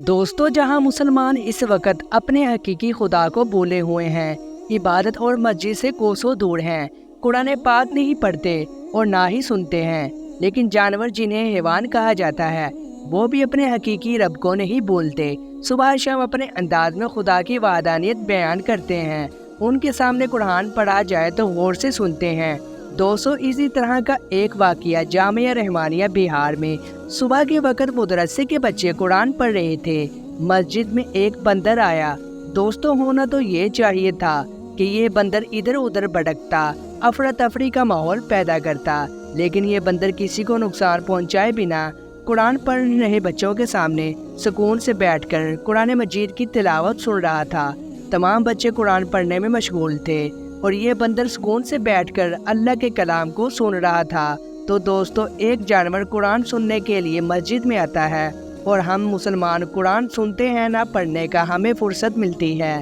दोस्तों, जहां मुसलमान इस वक्त अपने हकीकी खुदा को बोले हुए हैं, इबादत और मस्जिद से कोसों दूर हैं, कुरान पाक नहीं पढ़ते और ना ही सुनते हैं, लेकिन जानवर जिन्हें हैवान कहा जाता है वो भी अपने हकीकी रब को नहीं बोलते। सुबह शाम अपने अंदाज में खुदा की वादानियत बयान करते हैं। उनके सामने कुरान पढ़ा जाए तो गौर से सुनते हैं। दोस्तों, इसी तरह का एक वाक़या जामिया रहमानिया बिहार में सुबह के वक्त मदरसे के बच्चे कुरान पढ़ रहे थे। मस्जिद में एक बंदर आया। दोस्तों, होना तो ये चाहिए था कि ये बंदर इधर उधर भटकता, अफरा तफरी का माहौल पैदा करता, लेकिन ये बंदर किसी को नुकसान पहुंचाए बिना कुरान पढ़ रहे बच्चों के सामने सुकून से बैठकर कुरान मजीद की तिलावत सुन रहा था। तमाम बच्चे कुरान पढ़ने में मशगूल थे और ये बंदर सुकून से बैठकर अल्लाह के कलाम को सुन रहा था। तो दोस्तों, एक जानवर कुरान सुनने के लिए मस्जिद में आता है और हम मुसलमान कुरान सुनते हैं ना पढ़ने का हमें फुर्सत मिलती है।